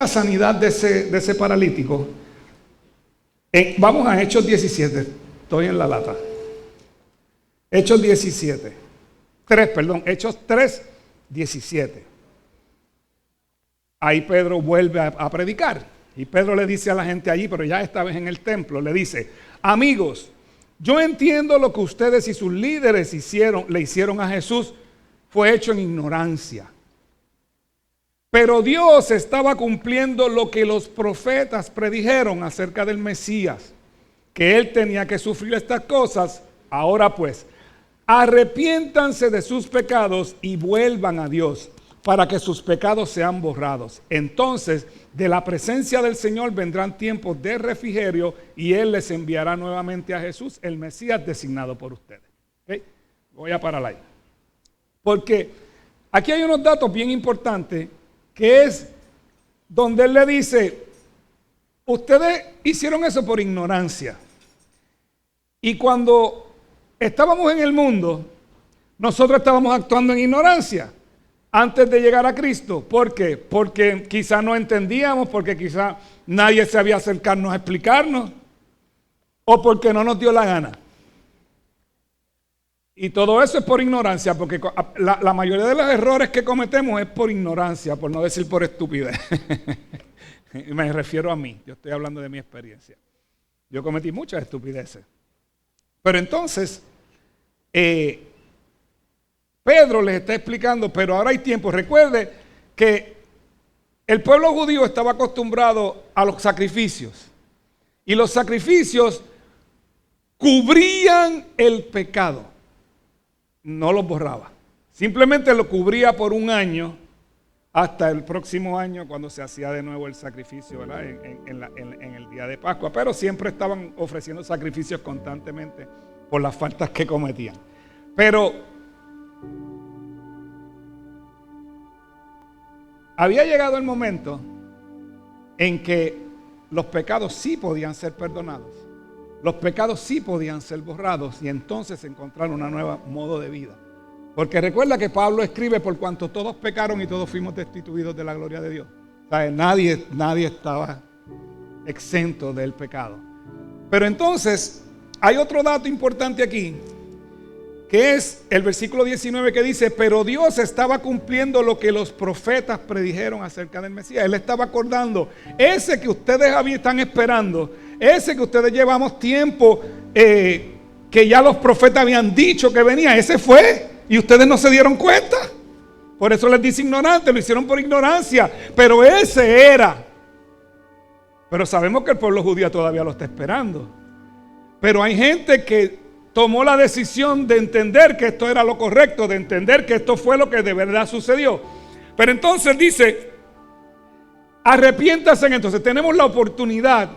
la sanidad de ese paralítico, vamos a Hechos 17, estoy en la lata. Hechos 3, 17. Ahí Pedro vuelve a predicar. Y Pedro le dice a la gente allí, pero ya esta vez en el templo, le dice: amigos, yo entiendo lo que ustedes y sus líderes le hicieron a Jesús, fue hecho en ignorancia. Pero Dios estaba cumpliendo lo que los profetas predijeron acerca del Mesías, que él tenía que sufrir estas cosas. Ahora pues, arrepiéntanse de sus pecados y vuelvan a Dios, para que sus pecados sean borrados. Entonces, de la presencia del Señor vendrán tiempos de refrigerio y Él les enviará nuevamente a Jesús, el Mesías designado por ustedes. ¿Okay? Voy a parar ahí. Porque aquí hay unos datos bien importantes, que es donde Él le dice: ustedes hicieron eso por ignorancia. Y cuando estábamos en el mundo, nosotros estábamos actuando en ignorancia antes de llegar a Cristo. ¿Por qué? Porque quizá no entendíamos, porque quizá nadie sabía acercarnos a explicarnos, o porque no nos dio la gana. Y todo eso es por ignorancia, porque la mayoría de los errores que cometemos es por ignorancia, por no decir por estupidez. Me refiero a mí, yo estoy hablando de mi experiencia. Yo cometí muchas estupideces. Pero entonces, Pedro les está explicando, pero ahora hay tiempo. Recuerde que el pueblo judío estaba acostumbrado a los sacrificios. Y los sacrificios cubrían el pecado. No los borraba. Simplemente lo cubría por un año, hasta el próximo año, cuando se hacía de nuevo el sacrificio, ¿verdad? En el día de Pascua. Pero siempre estaban ofreciendo sacrificios constantemente por las faltas que cometían. Pero había llegado el momento en que los pecados sí podían ser perdonados. Los pecados sí podían ser borrados y entonces encontrar una nueva modo de vida. Porque recuerda que Pablo escribe: por cuanto todos pecaron y todos fuimos destituidos de la gloria de Dios. O sea, nadie estaba exento del pecado. Pero entonces hay otro dato importante aquí, que es el versículo 19, que dice: pero Dios estaba cumpliendo lo que los profetas predijeron acerca del Mesías. Él estaba acordando, ese que ustedes están esperando, ese que ustedes llevamos tiempo, que ya los profetas habían dicho que venía, ese fue, y ustedes no se dieron cuenta. Por eso les dice ignorante, lo hicieron por ignorancia, pero ese era. Pero sabemos que el pueblo judío todavía lo está esperando. Pero hay gente que tomó la decisión de entender que esto era lo correcto, de entender que esto fue lo que de verdad sucedió. Pero entonces dice: arrepiéntanse. Entonces tenemos la oportunidad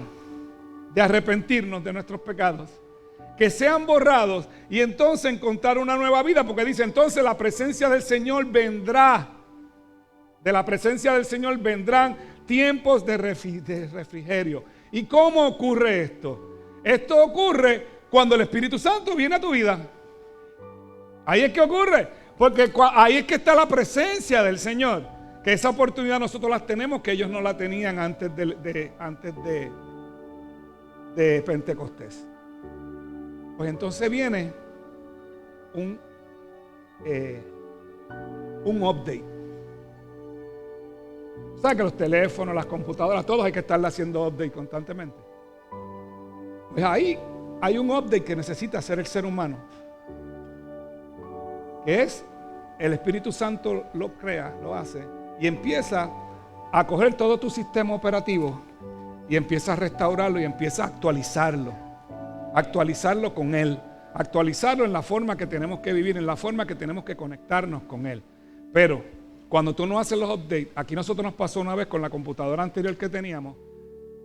de arrepentirnos de nuestros pecados, que sean borrados y entonces encontrar una nueva vida, porque dice: entonces la presencia del Señor vendrá. De la presencia del Señor vendrán tiempos de refrigerio. ¿Y cómo ocurre esto? Esto ocurre cuando el Espíritu Santo viene a tu vida. Ahí es que ocurre, porque ahí es que está la presencia del Señor. Que esa oportunidad nosotros la tenemos, que ellos no la tenían antes de Pentecostés. Pues entonces viene un update. O sea que los teléfonos, las computadoras, todos hay que estarle haciendo update constantemente. Pues ahí hay un update que necesita hacer el ser humano, que es el Espíritu Santo lo crea, lo hace, y empieza a coger todo tu sistema operativo y empieza a restaurarlo y empieza a actualizarlo con Él, actualizarlo en la forma que tenemos que vivir, en la forma que tenemos que conectarnos con Él. Pero cuando tú no haces los updates, aquí nosotros nos pasó una vez con la computadora anterior que teníamos,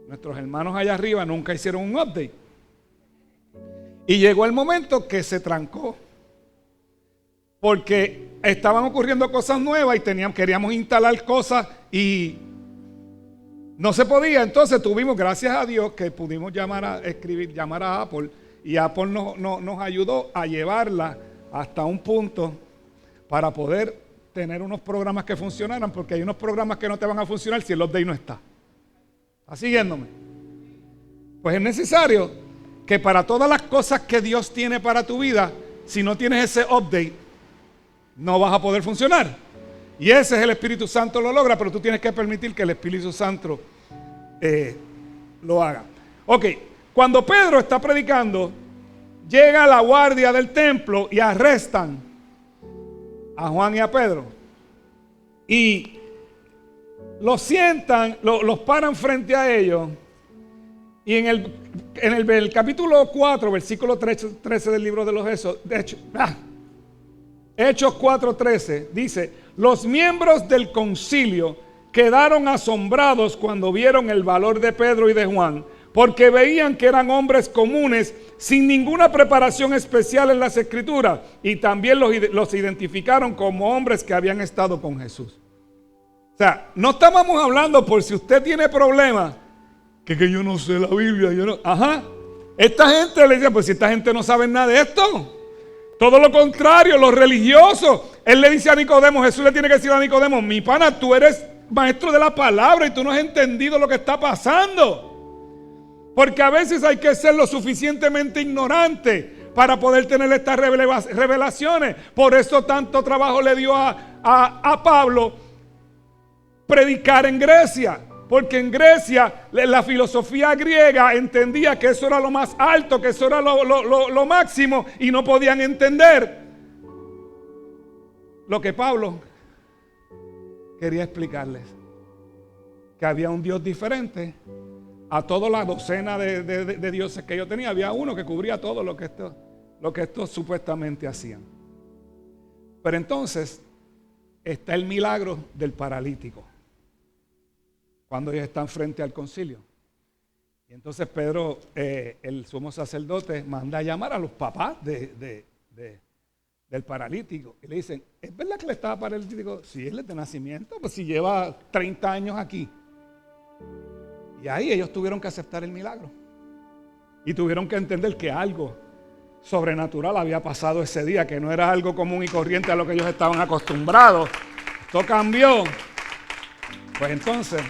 nuestros hermanos allá arriba nunca hicieron un update. Y llegó el momento que se trancó, porque estaban ocurriendo cosas nuevas y queríamos instalar cosas y no se podía. Entonces tuvimos, gracias a Dios, que pudimos llamar a Apple, y Apple nos ayudó a llevarla hasta un punto para poder tener unos programas que funcionaran, porque hay unos programas que no te van a funcionar si el update no está. ¿Está siguiéndome? Pues es necesario que para todas las cosas que Dios tiene para tu vida, si no tienes ese update, no vas a poder funcionar. Y ese es el Espíritu Santo lo logra, pero tú tienes que permitir que el Espíritu Santo lo haga. Ok, cuando Pedro está predicando, llega la guardia del templo y arrestan a Juan y a Pedro. Y los sientan, los paran frente a ellos. Y en el capítulo 4, versículo 13 del libro de los Hechos 4:13, dice: los miembros del concilio quedaron asombrados cuando vieron el valor de Pedro y de Juan, porque veían que eran hombres comunes sin ninguna preparación especial en las Escrituras, y también los identificaron como hombres que habían estado con Jesús. O sea, no estábamos hablando por si usted tiene problemas, que yo no sé la Biblia, yo no. Ajá. Esta gente le dice, pues si esta gente no sabe nada de esto. Todo lo contrario, los religiosos. Él le dice a Nicodemo, Jesús le tiene que decir a Nicodemo: mi pana, tú eres maestro de la palabra y tú no has entendido lo que está pasando. Porque a veces hay que ser lo suficientemente ignorante para poder tener estas revelaciones. Por eso tanto trabajo le dio a Pablo predicar en Grecia. Porque en Grecia la filosofía griega entendía que eso era lo más alto, que eso era lo máximo, y no podían entender lo que Pablo quería explicarles. Que había un Dios diferente a toda la docena de dioses que ellos tenían. Había uno que cubría todo lo que estos supuestamente hacían. Pero entonces está el milagro del paralítico, cuando ellos están frente al concilio. Y entonces Pedro, el sumo sacerdote, manda a llamar a los papás del paralítico. Y le dicen: ¿es verdad que le estaba paralítico? Sí, él es de nacimiento, pues si lleva 30 años aquí. Y ahí ellos tuvieron que aceptar el milagro. Y tuvieron que entender que algo sobrenatural había pasado ese día, que no era algo común y corriente a lo que ellos estaban acostumbrados. Esto cambió. Pues entonces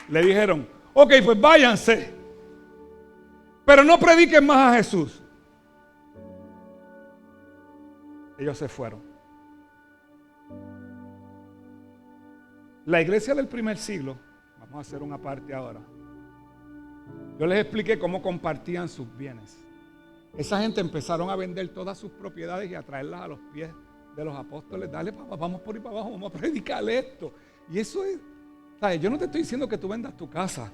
le dijeron: ok, pues váyanse, pero no prediquen más a Jesús. Ellos se fueron. La iglesia del primer siglo, vamos a hacer una parte ahora. Yo les expliqué cómo compartían sus bienes. Esa gente empezaron a vender todas sus propiedades y a traerlas a los pies de los apóstoles. Dale, papá, vamos por ahí para abajo, vamos a predicarle esto. Y eso es, ¿sabes? Yo no te estoy diciendo que tú vendas tu casa.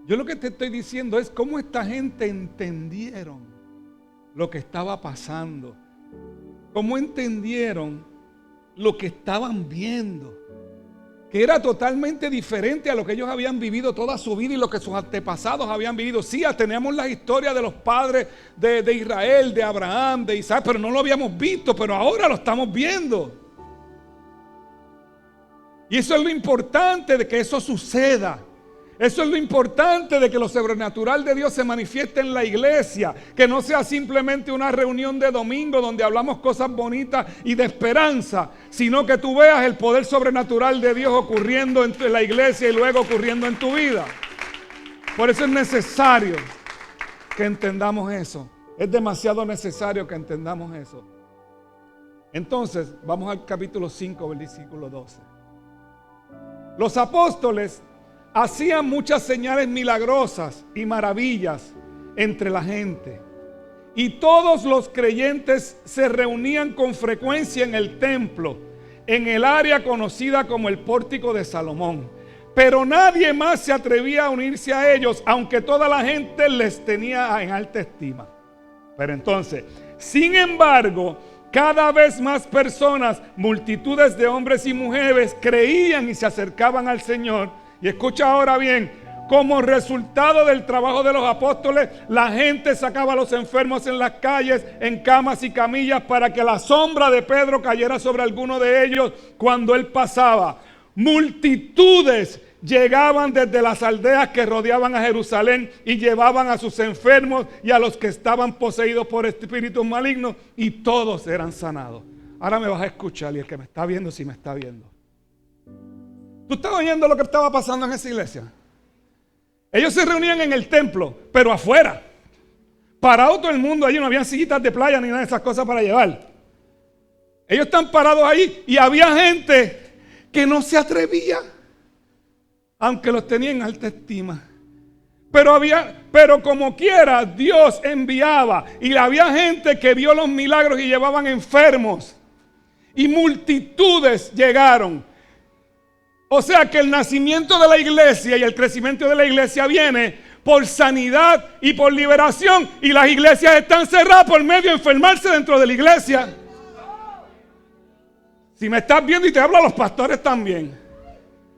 Yo lo que te estoy diciendo es cómo esta gente entendieron lo que estaba pasando. Cómo entendieron lo que estaban viendo. Que era totalmente diferente a lo que ellos habían vivido toda su vida y lo que sus antepasados habían vivido. Sí, tenemos la historia de los padres de Israel, de Abraham, de Isaac, pero no lo habíamos visto, pero ahora lo estamos viendo. Y eso es lo importante de que eso suceda. Eso es lo importante de que lo sobrenatural de Dios se manifieste en la iglesia. Que no sea simplemente una reunión de domingo donde hablamos cosas bonitas y de esperanza, sino que tú veas el poder sobrenatural de Dios ocurriendo en la iglesia y luego ocurriendo en tu vida. Por eso es necesario que entendamos eso. Es demasiado necesario que entendamos eso. Entonces, vamos al capítulo 5, versículo 12. Los apóstoles hacían muchas señales milagrosas y maravillas entre la gente. Y todos los creyentes se reunían con frecuencia en el templo, en el área conocida como el Pórtico de Salomón. Pero nadie más se atrevía a unirse a ellos, aunque toda la gente les tenía en alta estima. Pero entonces, sin embargo, cada vez más personas, multitudes de hombres y mujeres, creían y se acercaban al Señor. Y escucha ahora bien, como resultado del trabajo de los apóstoles, la gente sacaba a los enfermos en las calles, en camas y camillas, para que la sombra de Pedro cayera sobre alguno de ellos cuando él pasaba. Multitudes llegaban desde las aldeas que rodeaban a Jerusalén y llevaban a sus enfermos y a los que estaban poseídos por espíritus malignos, y todos eran sanados. Ahora me vas a escuchar, y el que me está viendo, si me está viendo. ¿Tú estás oyendo lo que estaba pasando en esa iglesia? Ellos se reunían en el templo, pero afuera. Parado todo el mundo allí, no había sillitas de playa ni nada de esas cosas para llevar. Ellos están parados ahí y había gente que no se atrevía, aunque los tenía en alta estima. Pero como quiera, Dios enviaba. Y había gente que vio los milagros y llevaban enfermos. Y multitudes llegaron. O sea que el nacimiento de la iglesia y el crecimiento de la iglesia viene por sanidad y por liberación. Y las iglesias están cerradas por medio de enfermarse dentro de la iglesia. Si me estás viendo, y te hablo a los pastores también.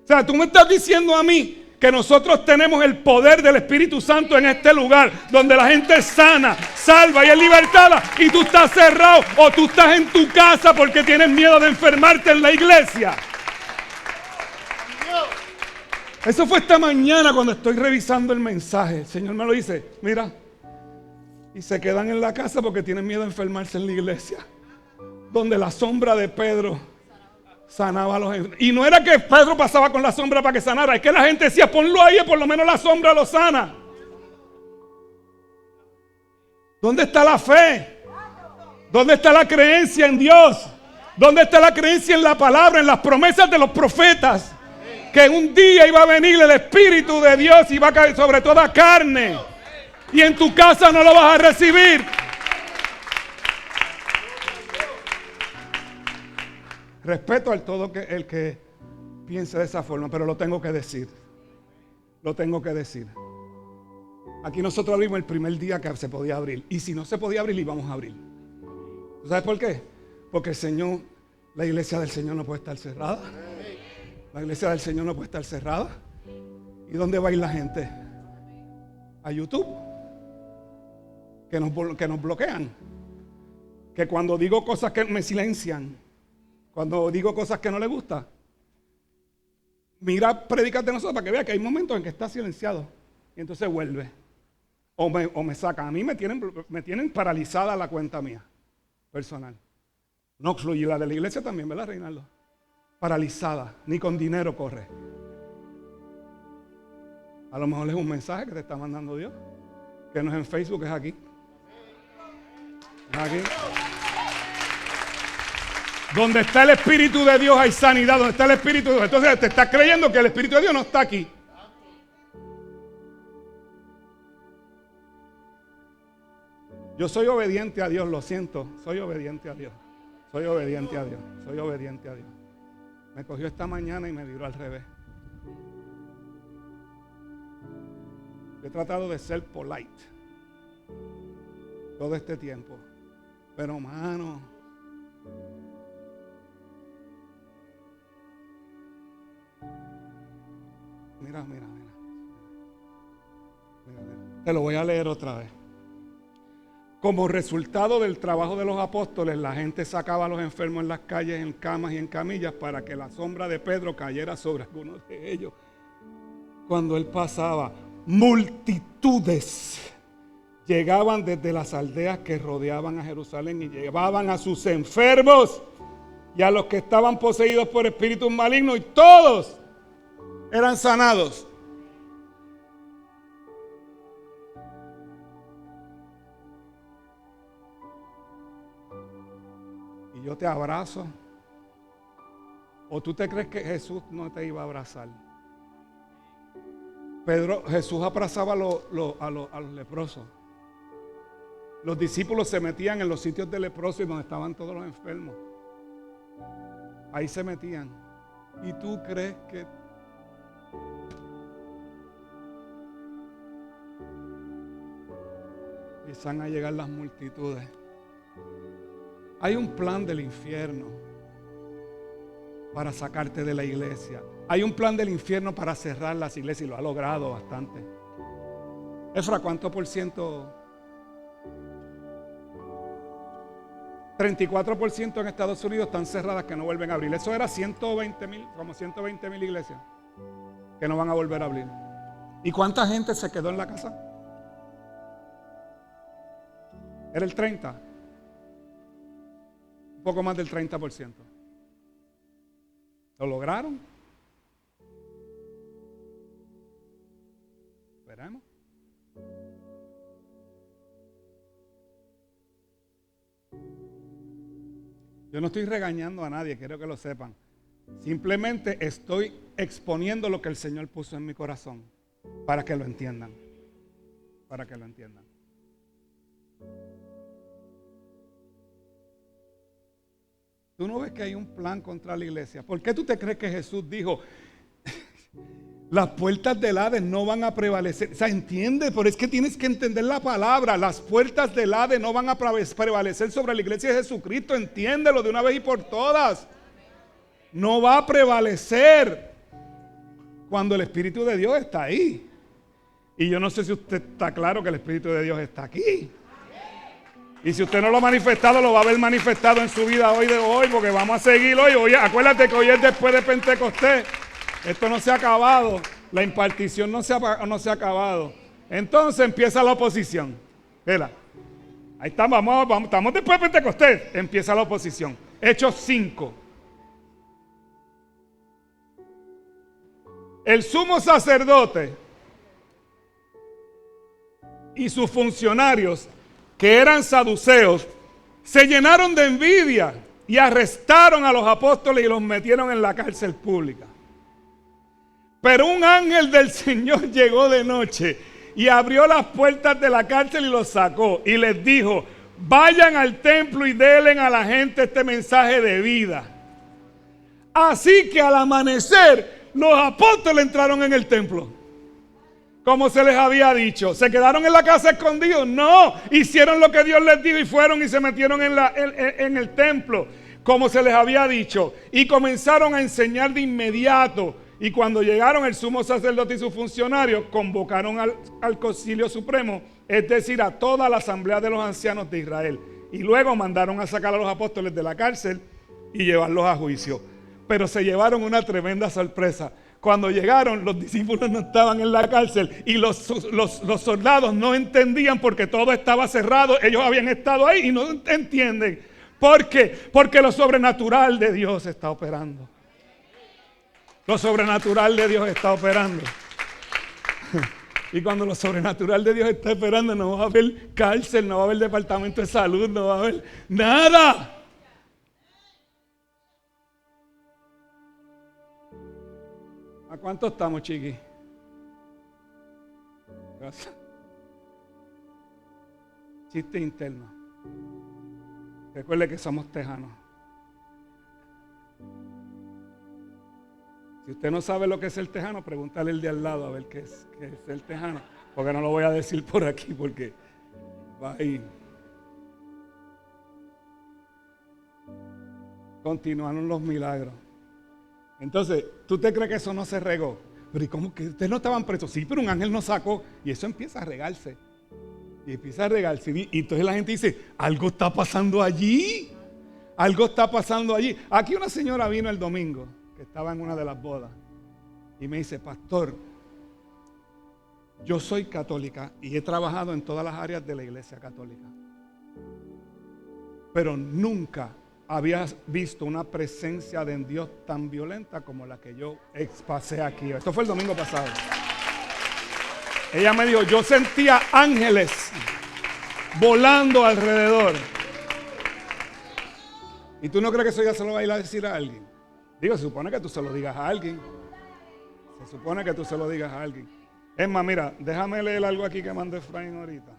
O sea, tú me estás diciendo a mí que nosotros tenemos el poder del Espíritu Santo en este lugar, donde la gente es sana, salva y es libertada, y tú estás cerrado, o tú estás en tu casa porque tienes miedo de enfermarte en la iglesia. Eso fue esta mañana cuando estoy revisando el mensaje. El Señor me lo dice, mira, y se quedan en la casa porque tienen miedo de enfermarse en la iglesia, donde la sombra de Pedro sanaba a los enfermos. Y no era que Pedro pasaba con la sombra para que sanara, es que la gente decía, ponlo ahí, por lo menos la sombra lo sana. ¿Dónde está la fe? ¿Dónde está la creencia en Dios? ¿Dónde está la creencia en la palabra, en las promesas de los profetas? Que un día iba a venir el Espíritu de Dios y iba a caer sobre toda carne. Y en tu casa no lo vas a recibir. Respeto al todo el que piense de esa forma, pero lo tengo que decir. Lo tengo que decir. Aquí nosotros abrimos el primer día que se podía abrir. Y si no se podía abrir, íbamos a abrir. ¿Sabes por qué? Porque el Señor, la iglesia del Señor no puede estar cerrada. La iglesia del Señor no puede estar cerrada. ¿Y dónde va a ir la gente? A YouTube. Que nos bloquean. Que cuando digo cosas que me silencian, cuando digo cosas que no le gustan, mira, predicas de nosotros para que vea que hay momentos en que está silenciado. Y entonces vuelve. O me sacan. A mí me tienen paralizada la cuenta mía, personal. No fluye la de la iglesia también, ¿verdad, Reinaldo? Paralizada, ni con dinero corre. A lo mejor es un mensaje que te está mandando Dios, que no es en Facebook, es aquí. Es aquí. Donde está el Espíritu de Dios hay sanidad, donde está el Espíritu de Dios. Entonces te estás creyendo que el Espíritu de Dios no está aquí. Yo soy obediente a Dios, lo siento, soy obediente a Dios. Soy obediente a Dios, soy obediente a Dios. Me cogió esta mañana y me viró al revés. He tratado de ser polite todo este tiempo. Pero, mano, mira. Te lo voy a leer otra vez. Como resultado del trabajo de los apóstoles, la gente sacaba a los enfermos en las calles, en camas y en camillas, para que la sombra de Pedro cayera sobre algunos de ellos. Cuando él pasaba, multitudes llegaban desde las aldeas que rodeaban a Jerusalén y llevaban a sus enfermos y a los que estaban poseídos por espíritus malignos, y todos eran sanados. Y yo te abrazo. ¿O tú te crees que Jesús no te iba a abrazar? Jesús abrazaba a los leprosos. Los discípulos se metían en los sitios de leprosos y donde estaban todos los enfermos. Ahí se metían. ¿Y tú crees que empiezan a llegar las multitudes? Hay un plan del infierno para sacarte de la iglesia. Hay un plan del infierno para cerrar las iglesias y lo ha logrado bastante. Efra, ¿cuánto por ciento? 34% en Estados Unidos están cerradas, que no vuelven a abrir. Eso era 120,000, como 120,000 iglesias que no van a volver a abrir. ¿Y cuánta gente se quedó en la casa? Era el 30%. Un poco más del 30%. ¿Lo lograron? Veremos. Yo no estoy regañando a nadie, quiero que lo sepan. Simplemente estoy exponiendo lo que el Señor puso en mi corazón para que lo entiendan. Para que lo entiendan. Tú no ves que hay un plan contra la iglesia. ¿Por qué tú te crees que Jesús dijo, las puertas del Hades no van a prevalecer? O sea, entiende, pero es que tienes que entender la palabra. Las puertas del Hades no van a prevalecer sobre la iglesia de Jesucristo. Entiéndelo de una vez y por todas. No va a prevalecer cuando el Espíritu de Dios está ahí. Y yo no sé si usted está claro que el Espíritu de Dios está aquí. Y si usted no lo ha manifestado, lo va a ver manifestado en su vida hoy, porque vamos a seguir hoy. Oye, acuérdate que hoy es después de Pentecostés. Esto no se ha acabado. La impartición no se ha acabado. Entonces empieza la oposición. Mira, ahí estamos, estamos después de Pentecostés. Empieza la oposición. Hechos 5. El sumo sacerdote y sus funcionarios, que eran saduceos, se llenaron de envidia y arrestaron a los apóstoles y los metieron en la cárcel pública. Pero un ángel del Señor llegó de noche y abrió las puertas de la cárcel y los sacó y les dijo: vayan al templo y denle a la gente este mensaje de vida. Así que al amanecer los apóstoles entraron en el templo, como se les había dicho. ¿Se quedaron en la casa escondidos? No, hicieron lo que Dios les dijo y fueron y se metieron en el templo, como se les había dicho, y comenzaron a enseñar de inmediato. Y cuando llegaron, el sumo sacerdote y sus funcionarios convocaron al Concilio Supremo, es decir, a toda la asamblea de los ancianos de Israel, y luego mandaron a sacar a los apóstoles de la cárcel y llevarlos a juicio. Pero se llevaron una tremenda sorpresa. Cuando llegaron, los discípulos no estaban en la cárcel y los soldados no entendían porque todo estaba cerrado. Ellos habían estado ahí y no entienden. ¿Por qué? Porque lo sobrenatural de Dios está operando. Lo sobrenatural de Dios está operando. Y cuando lo sobrenatural de Dios está operando, no va a haber cárcel, no va a haber departamento de salud, no va a haber nada. ¿A cuánto estamos, chiqui? Gracias. Chiste interno. Recuerde que somos tejanos. Si usted no sabe lo que es el tejano, pregúntale al de al lado a ver qué es el tejano. Porque no lo voy a decir por aquí porque va a ir. Continuaron los milagros. Entonces, ¿tú te crees que eso no se regó? Pero ¿y cómo que ustedes no estaban presos? Sí, pero un ángel nos sacó y eso empieza a regarse. Y empieza a regarse. Y entonces la gente dice, algo está pasando allí. Algo está pasando allí. Aquí una señora vino el domingo, que estaba en una de las bodas, y me dice: pastor, yo soy católica y he trabajado en todas las áreas de la iglesia católica, pero nunca había visto una presencia de Dios tan violenta como la que yo pasé aquí. Esto fue el domingo pasado. Ella me dijo: yo sentía ángeles volando alrededor. ¿Y tú no crees que eso ya se lo va a ir a decir a alguien? Digo, se supone que tú se lo digas a alguien. Se supone que tú se lo digas a alguien. Es más, mira, déjame leer algo aquí que mandó Efraín ahorita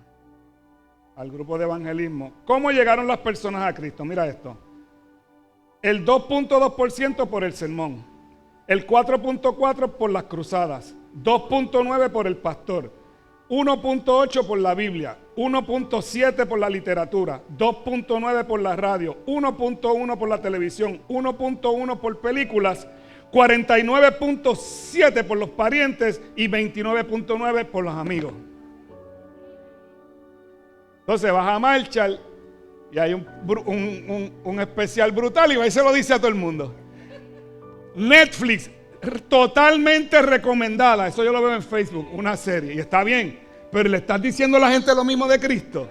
al grupo de evangelismo. ¿Cómo llegaron las personas a Cristo? Mira esto. El 2.2% por el sermón, el 4.4% por las cruzadas, 2.9% por el pastor, 1.8% por la Biblia, 1.7% por la literatura, 2.9% por la radio, 1.1% por la televisión, 1.1% por películas, 49.7% por los parientes y 29.9% por los amigos. Entonces vas a Marshall y hay un especial brutal y ahí se lo dice a todo el mundo. Netflix, totalmente recomendada. Eso yo lo veo en Facebook, una serie, y está bien, pero le estás diciendo a la gente lo mismo de Cristo.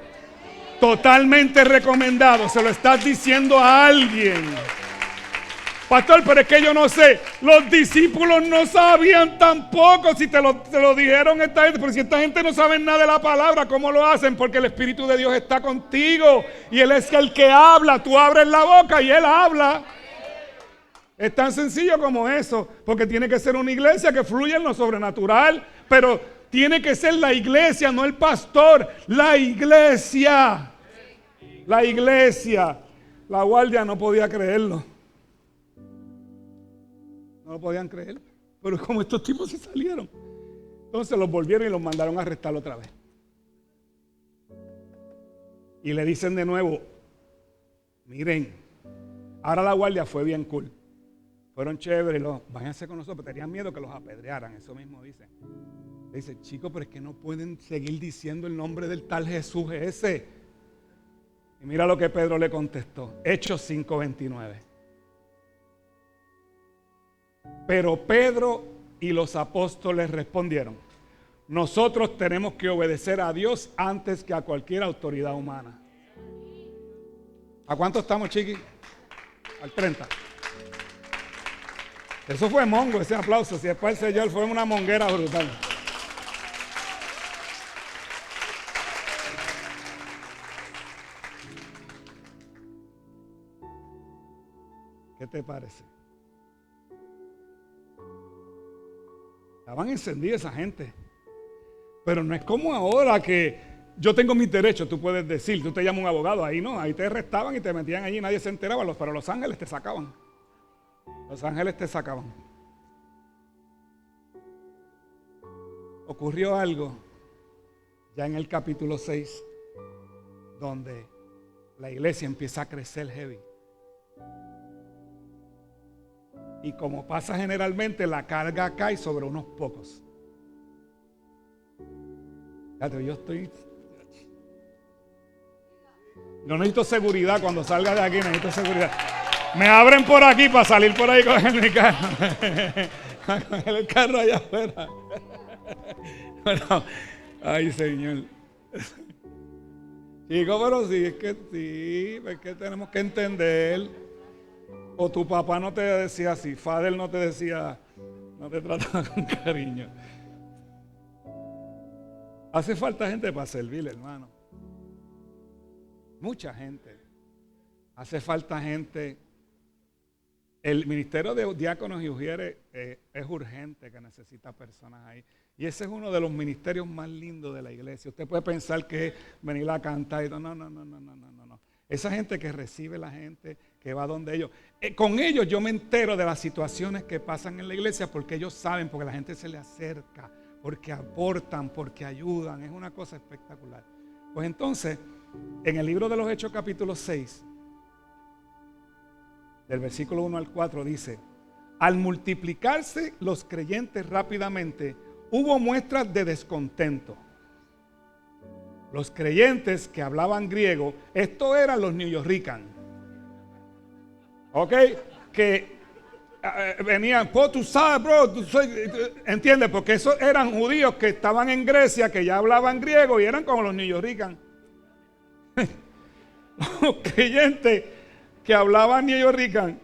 Totalmente recomendado, se lo estás diciendo a alguien. Pastor, pero es que yo no sé. Los discípulos no sabían tampoco. Si te lo dijeron esta gente. Pero si esta gente no sabe nada de la palabra, ¿cómo lo hacen? Porque el Espíritu de Dios está contigo. Y Él es el que habla. Tú abres la boca y Él habla. Es tan sencillo como eso. Porque tiene que ser una iglesia que fluya en lo sobrenatural. Pero tiene que ser la iglesia, no el pastor. La iglesia. La iglesia. La guardia no podía creerlo. No lo podían creer. Pero como estos tipos se salieron. Entonces los volvieron y los mandaron a arrestar otra vez. Y le dicen de nuevo, miren, ahora la guardia fue bien cool. Fueron chéveres, váyanse con nosotros, pero tenían miedo que los apedrearan, eso mismo dicen. Dice, chicos, pero es que no pueden seguir diciendo el nombre del tal Jesús ese. Y mira lo que Pedro le contestó, Hechos 5:29. Pero Pedro y los apóstoles respondieron, nosotros tenemos que obedecer a Dios antes que a cualquier autoridad humana. ¿A cuánto estamos, chiqui? Al 30. Eso fue mongo, ese aplauso. Si después el Señor fue una monguera brutal. ¿Qué te parece? Estaban encendidas esa gente. Pero no es como ahora que yo tengo mis derechos, tú puedes decir, tú te llamas un abogado, ahí no, ahí te arrestaban y te metían allí, nadie se enteraba, pero los ángeles te sacaban. Los ángeles te sacaban. Ocurrió algo ya en el capítulo 6, donde la iglesia empieza a crecer heavy. Y como pasa generalmente, la carga cae sobre unos pocos. Yo necesito seguridad cuando salga de aquí, necesito seguridad. Me abren por aquí para salir por ahí con mi carro. Con el carro allá afuera. Bueno, ay, Señor. Chico, pero sí, es que tenemos que entender. O tu papá no te decía así, Fadel no te decía, no te trataba con cariño. Hace falta gente para servir, hermano. Mucha gente. Hace falta gente. El ministerio de diáconos y ujieres es urgente, que necesita personas ahí. Y ese es uno de los ministerios más lindos de la iglesia. Usted puede pensar que es venir a cantar y todo. No. Esa gente que recibe la gente, que va donde ellos. Con ellos yo me entero de las situaciones que pasan en la iglesia porque ellos saben, porque la gente se le acerca, porque aportan, porque ayudan. Es una cosa espectacular. Pues entonces, en el libro de los Hechos capítulo 6, del versículo 1 al 4 dice, al multiplicarse los creyentes rápidamente, hubo muestras de descontento. Los creyentes que hablaban griego, estos eran los Nuyorican. ¿Ok? Que venían, pues tú sabes, bro, ¿entiendes? Porque esos eran judíos que estaban en Grecia, que ya hablaban griego y eran como los Nuyorican. Los creyentes que hablaban Nuyorican.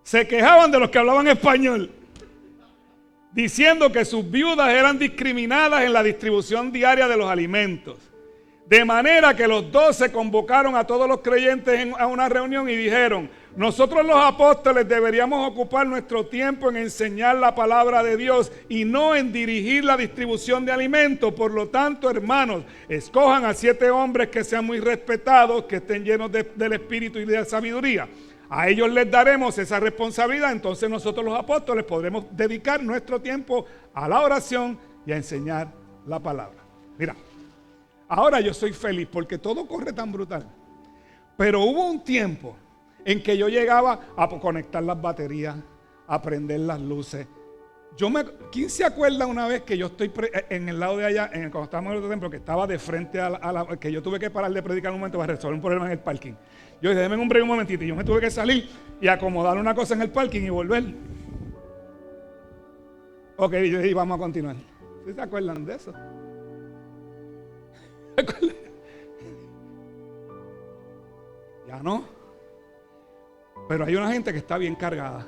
Se quejaban de los que hablaban español, diciendo que sus viudas eran discriminadas en la distribución diaria de los alimentos. De manera que los 12 convocaron a todos los creyentes a una reunión y dijeron, nosotros los apóstoles deberíamos ocupar nuestro tiempo en enseñar la palabra de Dios y no en dirigir la distribución de alimentos. Por lo tanto, hermanos, escojan a 7 hombres que sean muy respetados, que estén llenos del espíritu y de sabiduría. A ellos les daremos esa responsabilidad, entonces nosotros los apóstoles podremos dedicar nuestro tiempo a la oración y a enseñar la palabra. Mira, ahora yo soy feliz porque todo corre tan brutal. Pero hubo un tiempo en que yo llegaba a conectar las baterías, a prender las luces. ¿Quién se acuerda una vez que yo estoy en el lado de allá, cuando estábamos en el otro templo, que estaba de frente que yo tuve que parar de predicar un momento para resolver un problema en el parking? Yo dije, déjenme un breve momentito, y yo me tuve que salir y acomodar una cosa en el parking y volver. Ok, yo dije, vamos a continuar. ¿Sí se acuerdan de eso? Ya no. Pero hay una gente que está bien cargada.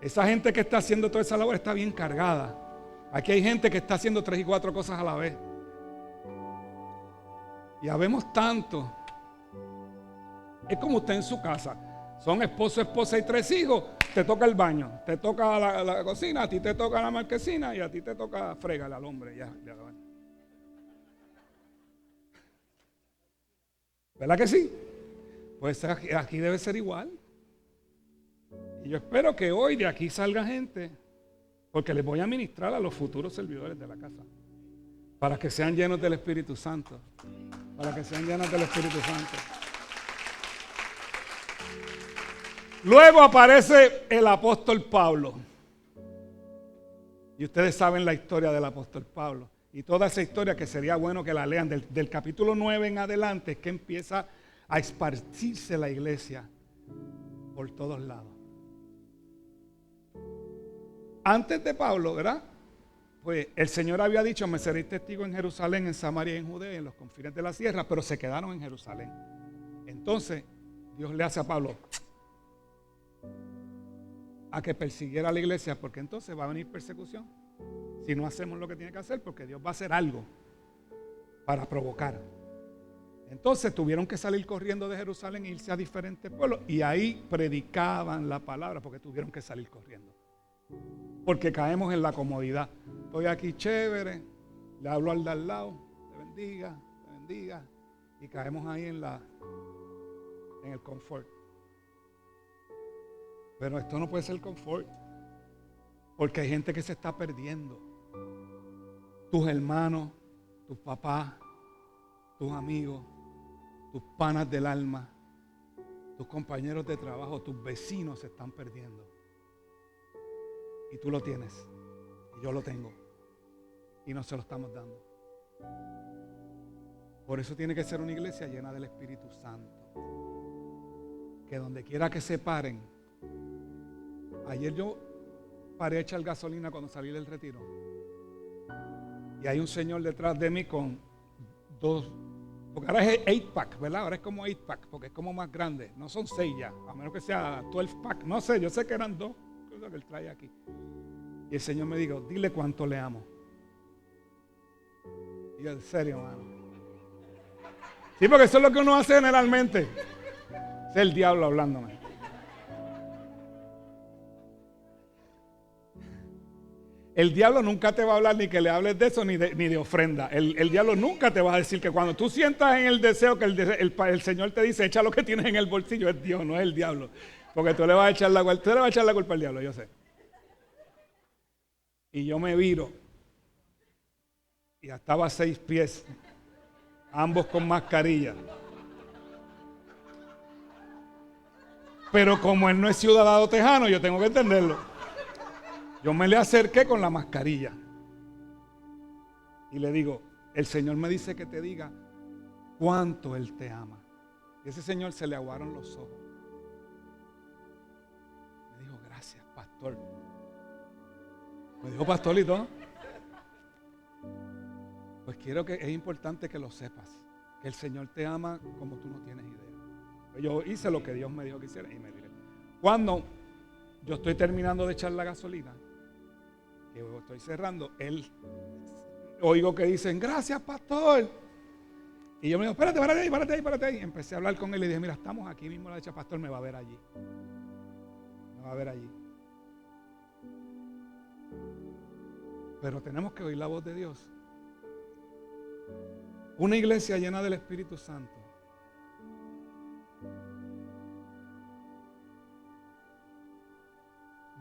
Esa gente que está haciendo toda esa labor está bien cargada. Aquí hay gente que está haciendo 3 y 4 cosas a la vez. Y habemos tanto. Es como usted en su casa. Son esposo, esposa y 3 hijos. Te toca el baño, te toca la cocina, a ti te toca la marquesina y a ti te toca fregarle al hombre. Ya. ¿Verdad que sí? Pues aquí debe ser igual. Y yo espero que hoy de aquí salga gente, porque les voy a ministrar a los futuros servidores de la casa, para que sean llenos del Espíritu Santo. Para que sean llenos del Espíritu Santo. Luego aparece el apóstol Pablo. Y ustedes saben la historia del apóstol Pablo. Y toda esa historia que sería bueno que la lean del capítulo 9 en adelante, es que empieza a esparcirse la iglesia por todos lados. Antes de Pablo, ¿verdad? Pues el Señor había dicho: me seréis testigo en Jerusalén, en Samaria y en Judea, en los confines de la sierra, pero se quedaron en Jerusalén. Entonces Dios le hace a Pablo a que persiguiera a la iglesia, porque entonces va a venir persecución si no hacemos lo que tiene que hacer, porque Dios va a hacer algo para provocar. Entonces tuvieron que salir corriendo de Jerusalén e irse a diferentes pueblos, y ahí predicaban la palabra, porque tuvieron que salir corriendo, porque caemos en la comodidad. Estoy aquí chévere, le hablo al de al lado, te bendiga, y caemos ahí en el confort. Pero esto no puede ser confort, porque hay gente que se está perdiendo. Tus hermanos, tus papás, tus amigos, tus panas del alma, tus compañeros de trabajo, tus vecinos se están perdiendo. Y tú lo tienes, y yo lo tengo, y no se lo estamos dando. Por eso tiene que ser una iglesia llena del Espíritu Santo, que donde quiera que se paren. Ayer yo paré a echar gasolina cuando salí del retiro, y hay un señor detrás de mí con 2, porque ahora es 8-pack, ¿verdad? Ahora es como 8-pack, porque es como más grande, no son 6 ya, a menos que sea 12-pack, no sé, yo sé que eran 2 cosas que él trae aquí. Y el Señor me dijo: dile cuánto le amo. Y yo: en serio, mano. Sí, porque eso es lo que uno hace generalmente. Es el diablo hablándome. El diablo nunca te va a hablar ni que le hables de eso ni de ofrenda. El diablo nunca te va a decir que cuando tú sientas en el deseo que el Señor te dice: echa lo que tienes en el bolsillo, es Dios, no es el diablo. Porque tú le vas a echar la culpa al diablo, yo sé. Y yo me viro. Y ya estaba a 6 pies. Ambos con mascarilla. Pero como él no es ciudadano tejano, yo tengo que entenderlo. Yo me le acerqué con la mascarilla. Y le digo: el Señor me dice que te diga cuánto Él te ama. Y ese señor se le aguaron los ojos. Me dijo: gracias, pastor. Me dijo pastorito. Pues quiero que es importante que lo sepas, que el Señor te ama como tú no tienes idea. Yo hice lo que Dios me dijo que hiciera y me diré. Cuando yo estoy terminando de echar la gasolina, que estoy cerrando, él oigo que dicen: gracias, pastor. Y yo me digo: párate ahí. Empecé a hablar con él y dije: mira, estamos aquí mismo, la hecha, pastor, me va a ver allí. Pero tenemos que oír la voz de Dios. Una iglesia llena del Espíritu Santo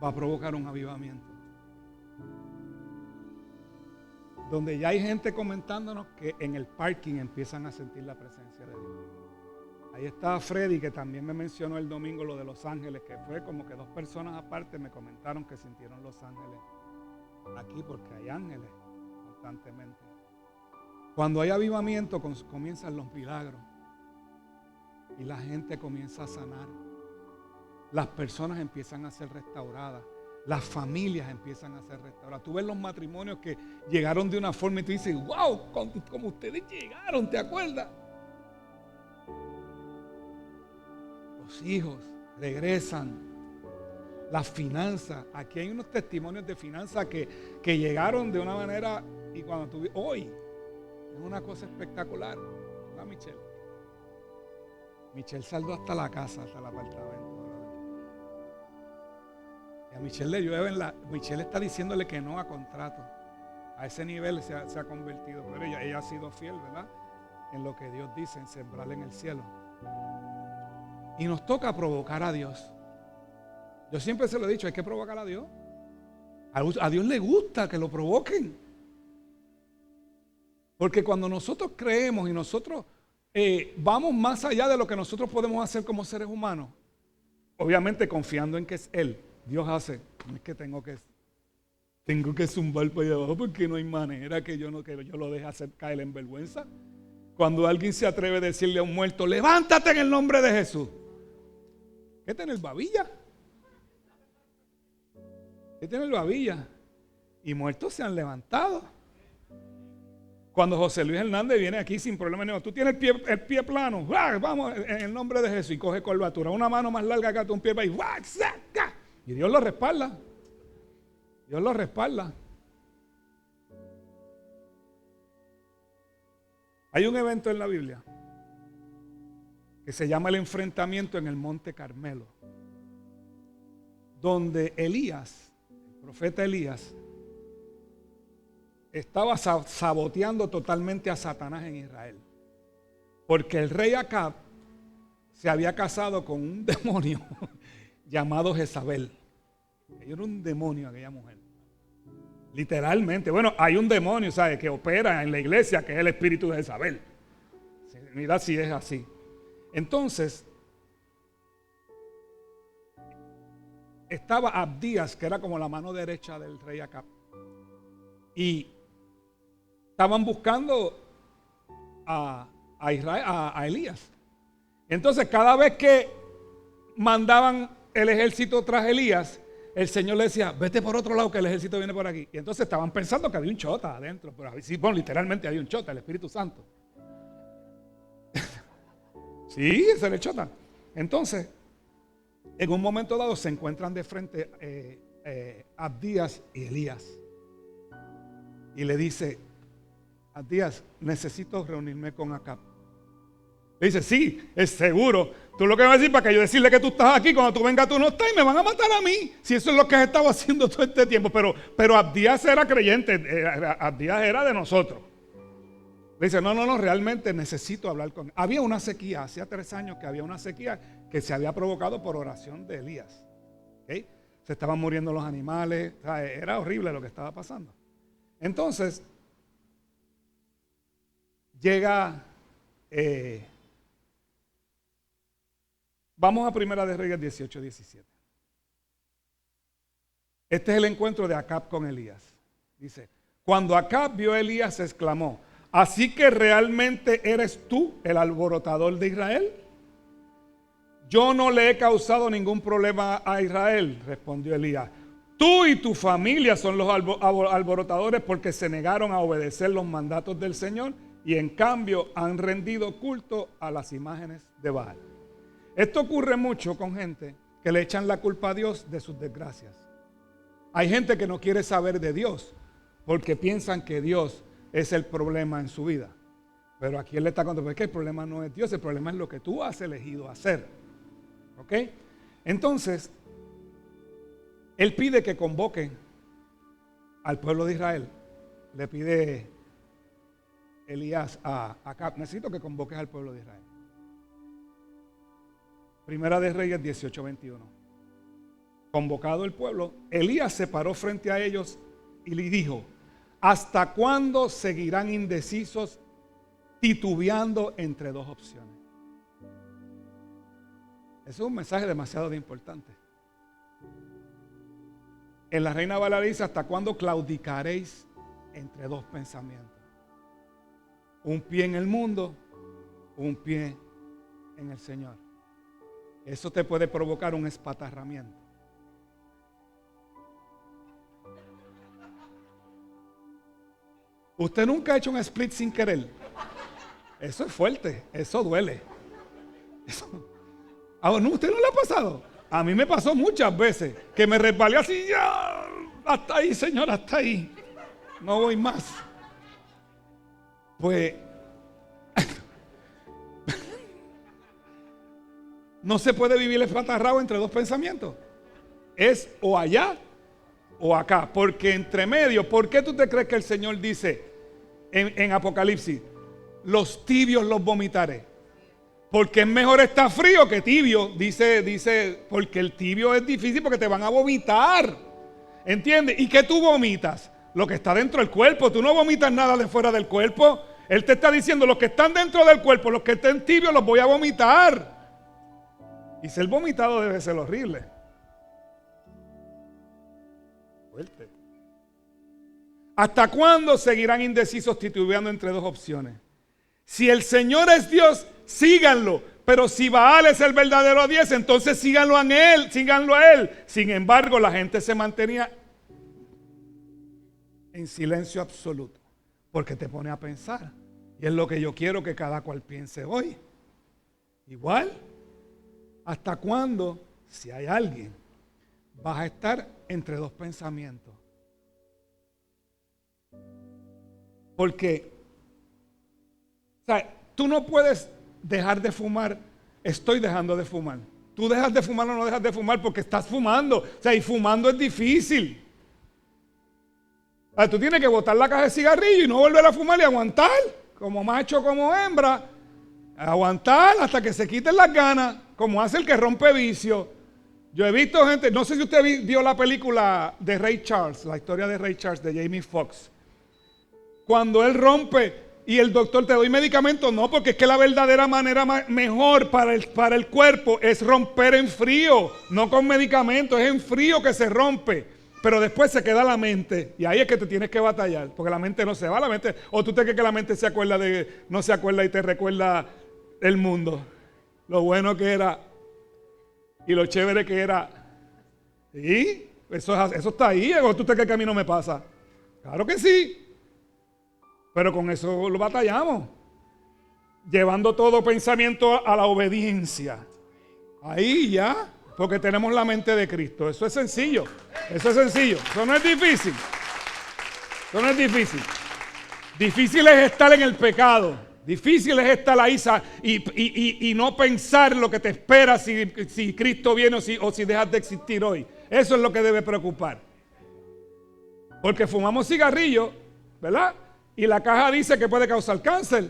va a provocar un avivamiento. Donde ya hay gente comentándonos que en el parking empiezan a sentir la presencia de Dios. Ahí está Freddy, que también me mencionó el domingo lo de Los Ángeles, que fue como que 2 personas aparte me comentaron que sintieron Los Ángeles aquí, porque hay ángeles constantemente. Cuando hay avivamiento comienzan los milagros y la gente comienza a sanar. Las personas empiezan a ser restauradas. Las familias empiezan a ser restauradas. Tú ves los matrimonios que llegaron de una forma y tú dices: wow, como ustedes llegaron, ¿te acuerdas? los hijos regresan, las finanzas. Aquí hay unos testimonios de finanzas que llegaron de una manera, y cuando tú hoy es una cosa espectacular. ¿Verdad, Michelle? Michelle saldó hasta la casa, hasta el apartamento. Y a Michelle le llueven Michelle está diciéndole que no a contrato. A ese nivel se ha convertido. Pero ella ha sido fiel, ¿verdad? En lo que Dios dice, en sembrar en el cielo. Y nos toca provocar a Dios. Yo siempre se lo he dicho, hay que provocar a Dios. A Dios le gusta que lo provoquen. Porque cuando nosotros creemos y nosotros vamos más allá de lo que nosotros podemos hacer como seres humanos, obviamente confiando en que es Él, Dios hace, no es que tengo que zumbar para allá abajo porque no hay manera que yo lo deje hacer caer en vergüenza. Cuando alguien se atreve a decirle a un muerto, levántate en el nombre de Jesús. ¿Qué tiene el babilla? ¿Qué tiene el babilla? Y muertos se han levantado. Cuando José Luis Hernández viene aquí sin problema ninguno, tú tienes el pie plano, vamos en el nombre de Jesús, y coge curvatura, una mano más larga que un pie para ahí, y Dios lo respalda. Dios lo respalda. Hay un evento en la Biblia que se llama el enfrentamiento en el Monte Carmelo, donde Elías, el profeta Elías, estaba saboteando totalmente a Satanás en Israel. Porque el rey Acab se había casado con un demonio llamado Jezabel. Ella era un demonio, aquella mujer. Literalmente. Bueno, hay un demonio, ¿sabes?, que opera en la iglesia, que es el espíritu de Jezabel. Mira si es así. Entonces, estaba Abdías, que era como la mano derecha del rey Acab. Y estaban buscando a Israel, a Elías. Entonces, cada vez que mandaban el ejército tras Elías, el Señor le decía, vete por otro lado que el ejército viene por aquí. Y entonces estaban pensando que había un chota adentro. Pero sí, bueno, literalmente había un chota, el Espíritu Santo. Sí, ese era el chota. Entonces, en un momento dado se encuentran de frente Abdías y Elías. Y le dice, Abdías, necesito reunirme con Acab. Le dice, sí, es seguro. Tú lo que vas a decir para que yo decirle que tú estás aquí, cuando tú vengas tú no estás y me van a matar a mí. Si eso es lo que has estado haciendo todo este tiempo. Pero Abdías era creyente, Abdías era de nosotros. Le dice, no, realmente necesito hablar con él. Había una sequía, hacía 3 años que había una sequía que se había provocado por oración de Elías. ¿Okay? Se estaban muriendo los animales, o sea, era horrible lo que estaba pasando. Entonces, llega, vamos a Primera de Reyes 18-17. Este es el encuentro de Acab con Elías. Dice, cuando Acab vio a Elías, exclamó, ¿así que realmente eres tú el alborotador de Israel? Yo no le he causado ningún problema a Israel, respondió Elías. Tú y tu familia son los alborotadores porque se negaron a obedecer los mandatos del Señor y en cambio han rendido culto a las imágenes de Baal. Esto ocurre mucho con gente que le echan la culpa a Dios de sus desgracias. Hay gente que no quiere saber de Dios porque piensan que Dios es el problema en su vida. Pero aquí él le está contando, pues que el problema no es Dios, el problema es lo que tú has elegido hacer. ¿Ok? Entonces, él pide que convoquen al pueblo de Israel. Le pide Elías a Acab, necesito que convoques al pueblo de Israel. Primera de Reyes 18-21. Convocado el pueblo, Elías se paró frente a ellos y le dijo, ¿hasta cuándo seguirán indecisos, titubeando entre 2 opciones? Eso es un mensaje demasiado importante. En la Reina Valera dice, ¿hasta cuándo claudicaréis entre 2 pensamientos? Un pie en el mundo, un pie en el Señor. Eso te puede provocar un espatarramiento. ¿Usted nunca ha hecho un split sin querer? Eso es fuerte, eso duele. ¿No? ¿Usted no le ha pasado? A mí me pasó muchas veces que me resbalé así, ya, hasta ahí, Señor, hasta ahí. No voy más. Pues no se puede vivir espatarrado entre dos pensamientos. Es o allá o acá. Porque entre medio, ¿por qué tú te crees que el Señor dice en Apocalipsis, los tibios los vomitaré? Porque es mejor estar frío que tibio, dice, porque el tibio es difícil porque te van a vomitar. ¿Entiendes? ¿Y qué tú vomitas? Lo que está dentro del cuerpo. Tú no vomitas nada de fuera del cuerpo. Él te está diciendo, los que están dentro del cuerpo, los que estén tibios, los voy a vomitar. Y ser vomitado debe ser horrible. Fuerte. ¿Hasta cuándo seguirán indecisos titubeando entre dos opciones? Si el Señor es Dios, síganlo. Pero si Baal es el verdadero Dios, entonces síganlo a él. Sin embargo, la gente se mantenía en silencio absoluto. Porque te pone a pensar. Y es lo que yo quiero que cada cual piense hoy. Igual, ¿hasta cuándo, si hay alguien, vas a estar entre dos pensamientos? Porque, o sea, tú no puedes dejar de fumar. Estoy dejando de fumar. Tú dejas de fumar o no dejas de fumar porque estás fumando. O sea, y fumando es difícil. O sea, tú tienes que botar la caja de cigarrillo y no volver a fumar y aguantar. Como macho, como hembra. Aguantar hasta que se quiten las ganas. Como hace el que rompe vicio. Yo he visto gente, no sé si usted vio la película de Ray Charles, la historia de Ray Charles de Jamie Foxx. Cuando él rompe y el doctor te doy medicamentos, no, porque es que la verdadera manera mejor para el cuerpo es romper en frío, no con medicamentos, es en frío que se rompe. Pero después se queda la mente y ahí es que te tienes que batallar, porque la mente no se va, la mente, o tú te crees que la mente no se acuerda y te recuerda el mundo, lo bueno que era y lo chévere que era. ¿Sí? Eso está ahí, o tú te crees que a mí no me pasa. Claro que sí. Pero con eso lo batallamos. Llevando todo pensamiento a la obediencia. Ahí ya. Porque tenemos la mente de Cristo. Eso es sencillo. Eso es sencillo. Eso no es difícil. Eso no es difícil. Difícil es estar en el pecado. Difícil es estar ahí y no pensar lo que te espera si Cristo viene o si dejas de existir hoy. Eso es lo que debe preocupar. Porque fumamos cigarrillos, ¿verdad? Y la caja dice que puede causar cáncer.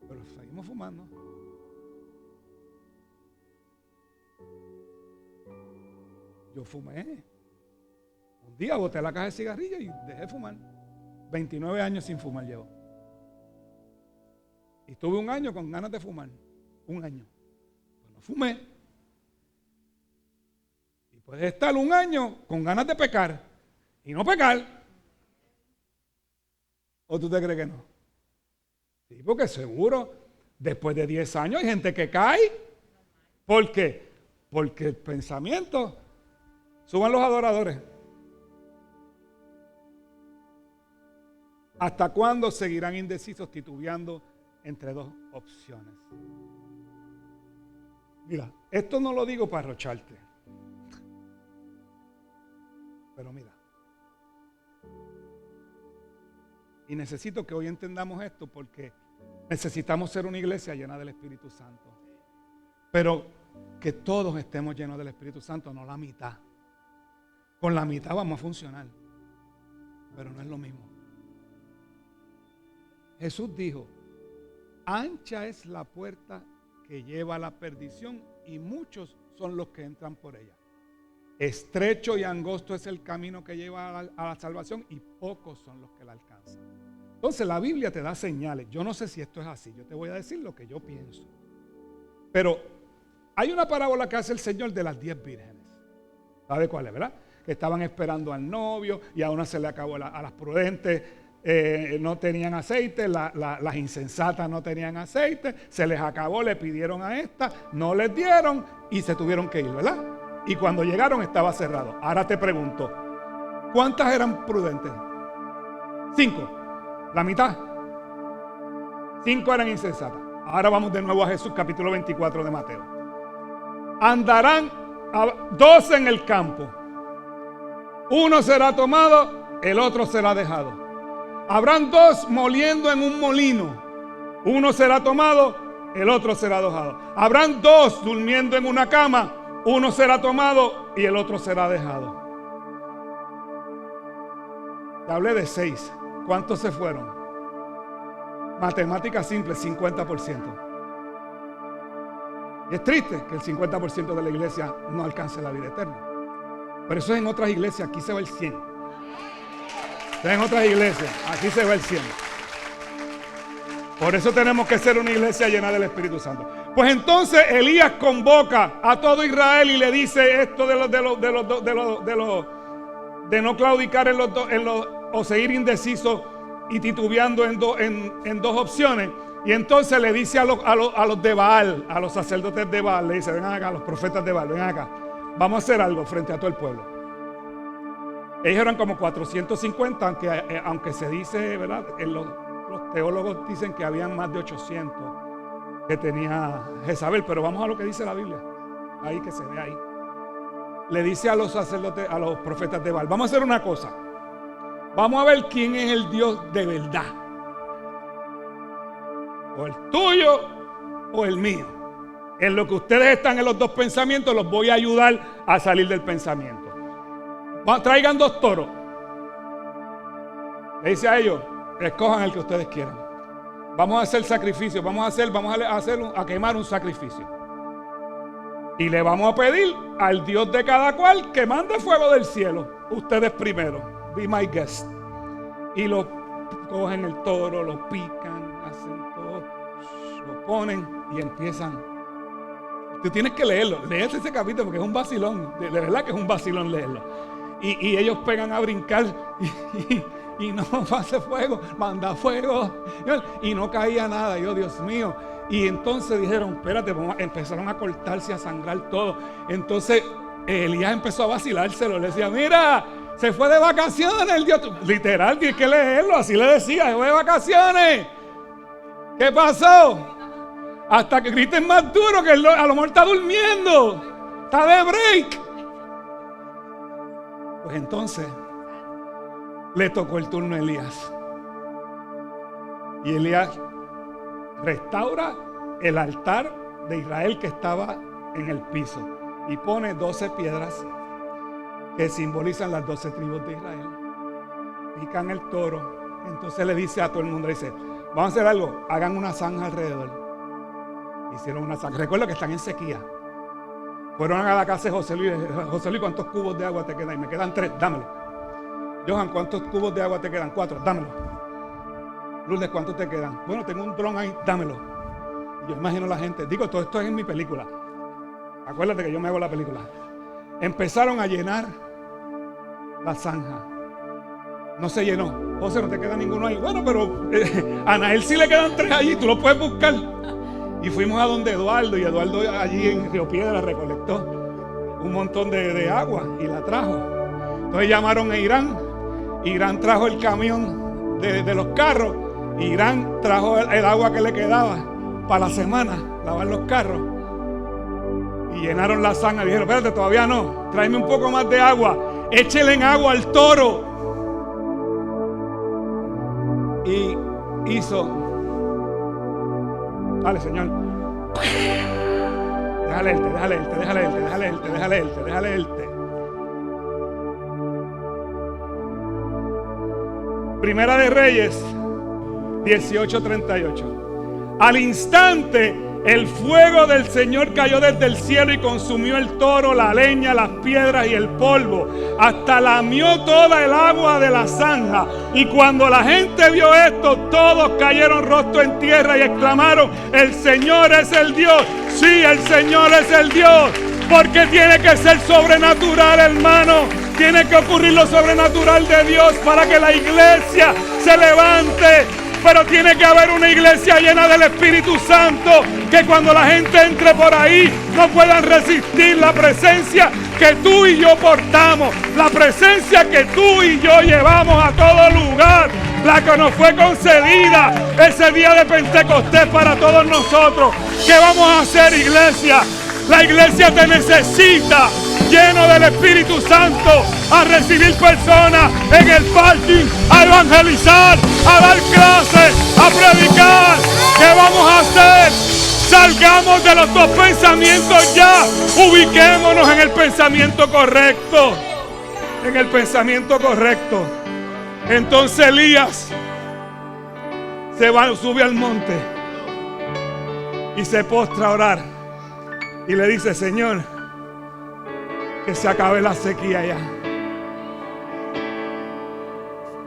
Pero seguimos fumando. Yo fumé. Un día boté la caja de cigarrillos y dejé de fumar. 29 años sin fumar llevo. Y estuve un año con ganas de fumar. Un año. Pero no fumé. Puedes estar un año con ganas de pecar y no pecar. ¿O tú te crees que no? Sí, porque seguro, después de 10 años hay gente que cae. ¿Por qué? Porque el pensamiento, suban los adoradores. ¿Hasta cuándo seguirán indecisos titubeando entre dos opciones? Mira, esto no lo digo para arrocharte. Pero mira, y necesito que hoy entendamos esto porque necesitamos ser una iglesia llena del Espíritu Santo. Pero que todos estemos llenos del Espíritu Santo, no la mitad. Con la mitad vamos a funcionar, pero no es lo mismo. Jesús dijo, ancha es la puerta que lleva a la perdición y muchos son los que entran por ella. Estrecho y angosto es el camino que lleva a la salvación y pocos son los que la alcanzan. Entonces la Biblia te da señales. Yo no sé si esto es así. Yo te voy a decir lo que yo pienso. Pero hay una parábola que hace el Señor de las 10 vírgenes. ¿Sabe cuál es, verdad? Que estaban esperando al novio y a una se le acabó. A las prudentes no tenían aceite, las insensatas no tenían aceite, se les acabó, le pidieron a esta, no les dieron y se tuvieron que ir, ¿verdad? Y cuando llegaron estaba cerrado. Ahora te pregunto, ¿cuántas eran prudentes? 5. La mitad. 5 eran insensatas. Ahora vamos de nuevo a Jesús, capítulo 24 de Mateo. Andarán 2 en el campo. Uno será tomado, el otro será dejado. Habrán 2 moliendo en un molino. Uno será tomado, el otro será dejado. Habrán 2 durmiendo en una cama. Uno será tomado y el otro será dejado. Te hablé de 6. ¿Cuántos se fueron? Matemática simple, 50%. Y es triste que el 50% de la iglesia no alcance la vida eterna. Pero eso es en otras iglesias, aquí se va el 100. Eso es en otras iglesias, aquí se va el 100. Por eso tenemos que ser una iglesia llena del Espíritu Santo. Pues entonces Elías convoca a todo Israel y le dice esto de no claudicar o seguir indeciso y titubeando en 2 opciones. Y entonces le dice a los de Baal, a los sacerdotes de Baal, le dice: vengan acá, a los profetas de Baal, vengan acá. Vamos a hacer algo frente a todo el pueblo. Ellos eran como 450, aunque se dice, ¿verdad? Los teólogos dicen que habían más de 800 que tenía Jezabel, pero vamos a lo que dice la Biblia. Ahí que se ve ahí. Le dice a los sacerdotes, a los profetas de Baal: vamos a hacer una cosa. Vamos a ver quién es el Dios de verdad. O el tuyo o el mío. En lo que ustedes están en los 2 pensamientos, los voy a ayudar a salir del pensamiento. Traigan 2 toros. Le dice a ellos: escojan el que ustedes quieran. Vamos a hacer sacrificio. Vamos a quemar un sacrificio. Y le vamos a pedir al Dios de cada cual que mande fuego del cielo. Ustedes primero. Be my guest. Y lo cogen el toro, lo pican, hacen todo, lo ponen y empiezan. Tú tienes que leerlo. Lees ese capítulo porque es un vacilón. De verdad que es un vacilón leerlo. Y ellos pegan a brincar y no hace fuego, manda fuego. Y no caía nada. Yo, Dios mío. Y entonces dijeron: espérate, empezaron a cortarse, a sangrar todo. Entonces Elías empezó a vacilárselo. Le decía: mira, se fue de vacaciones el Dios. Literal, tienes que leerlo. Así le decía: se fue de vacaciones. ¿Qué pasó? Hasta que griten más duro, que a lo mejor está durmiendo. Está de break. Pues entonces le tocó el turno a Elías. Y Elías restaura el altar de Israel que estaba en el piso. Y pone 12 piedras que simbolizan las 12 tribus de Israel. Pican el toro. Entonces le dice a todo el mundo, dice: vamos a hacer algo, hagan una zanja alrededor. Hicieron una zanja. Recuerda que están en sequía. Fueron a la casa de José Luis. José Luis, ¿cuántos cubos de agua te quedan? Y me quedan 3, dámelo. Johan, ¿cuántos cubos de agua te quedan? 4, dámelo. Lourdes, ¿cuántos te quedan? Bueno, tengo un dron ahí, dámelo. Yo imagino a la gente. Digo, todo esto es en mi película. Acuérdate que yo me hago la película. Empezaron a llenar la zanja. No se llenó. José, no te queda ninguno ahí. Bueno, pero a Anael sí le quedan 3 allí. Tú los puedes buscar. Y fuimos a donde Eduardo. Y Eduardo allí en Río Piedra recolectó un montón de agua y la trajo. Entonces llamaron a Irán. Irán trajo el camión de los carros. Irán trajo el agua que le quedaba para la semana, lavar los carros. Y llenaron la zanja. Y dijeron: espérate, todavía no. Tráeme un poco más de agua. Échele en agua al toro. Y hizo: dale, Señor. Déjale élte. Primera de Reyes 18:38. Al instante el fuego del Señor cayó desde el cielo y consumió el toro, la leña, las piedras y el polvo, hasta lamió toda el agua de la zanja. Y cuando la gente vio esto, todos cayeron rostro en tierra y exclamaron: el Señor es el Dios. Sí, el Señor es el Dios. Porque tiene que ser sobrenatural, hermano. Tiene que ocurrir lo sobrenatural de Dios para que la iglesia se levante. Pero tiene que haber una iglesia llena del Espíritu Santo, que cuando la gente entre por ahí no puedan resistir la presencia que tú y yo portamos, la presencia que tú y yo llevamos a todo lugar. la que nos fue concedida ese día de Pentecostés para todos nosotros. ¿Qué vamos a hacer, iglesia? La iglesia te necesita lleno del Espíritu Santo a recibir personas en el parking, a evangelizar, a dar clases, a predicar. ¿Qué vamos a hacer? Salgamos de los dos pensamientos ya. Ubiquémonos en el pensamiento correcto. En el pensamiento correcto. Entonces Elías sube al monte y se postra a orar. Y le dice: Señor, que se acabe la sequía ya.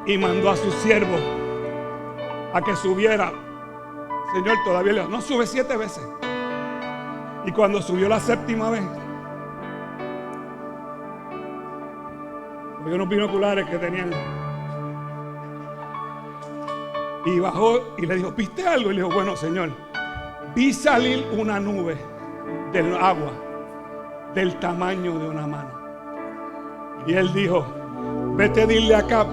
Y mandó a su siervo a que subiera. Señor, todavía le dijo: no, sube 7 veces. Y cuando subió la 7ª vez, había unos binoculares que tenían, y bajó y le dijo: ¿viste algo? Y le dijo: bueno, Señor, vi salir una nube del agua del tamaño de una mano. Y él dijo: vete, dile a Acab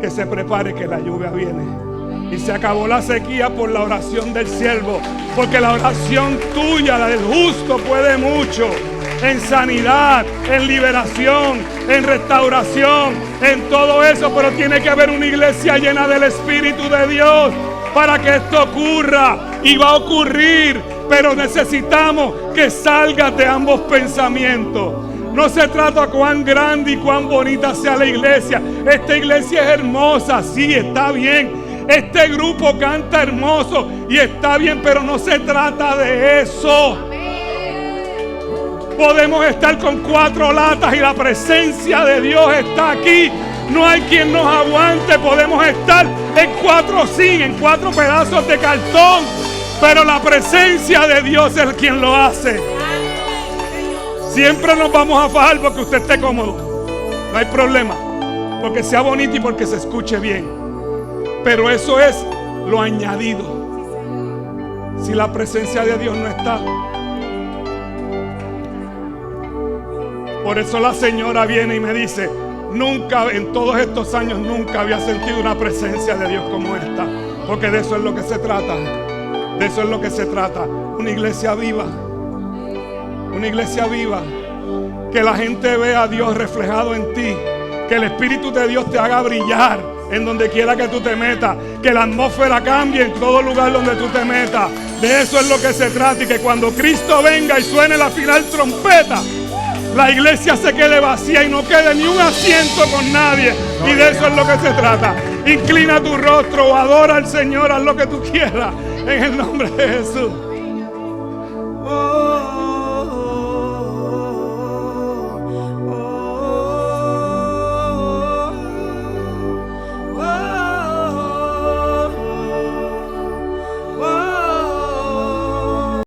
que se prepare, que la lluvia viene. Y se acabó la sequía por la oración del siervo, porque la oración tuya, la del justo, puede mucho en sanidad, en liberación, en restauración, en todo eso. Pero tiene que haber una iglesia llena del Espíritu de Dios para que esto ocurra. Y va a ocurrir, pero necesitamos que salgas de ambos pensamientos. No se trata cuán grande y cuán bonita sea la iglesia. Esta iglesia es hermosa, sí, está bien. Este grupo canta hermoso y está bien, pero no se trata de eso. Podemos estar con 4 latas y la presencia de Dios está aquí. No hay quien nos aguante. Podemos estar en 4 zinc, en 4 pedazos de cartón, pero la presencia de Dios es quien lo hace. Siempre nos vamos a fajar porque usted esté cómodo. No hay problema, porque sea bonito y porque se escuche bien. Pero eso es lo añadido. Si la presencia de Dios no está. Por eso la señora viene y me dice: nunca, en todos estos años, nunca había sentido una presencia de Dios como esta. Porque de eso es lo que se trata. De eso es lo que se trata. Una iglesia viva. Una iglesia viva. Que la gente vea a Dios reflejado en ti. Que el Espíritu de Dios te haga brillar en donde quiera que tú te metas. Que la atmósfera cambie en todo lugar donde tú te metas. De eso es lo que se trata. Y que cuando Cristo venga y suene la final trompeta, la iglesia se quede vacía y no quede ni un asiento con nadie. Y de eso es lo que se trata. Inclina tu rostro o adora al Señor, haz lo que tú quieras en el nombre de Jesús.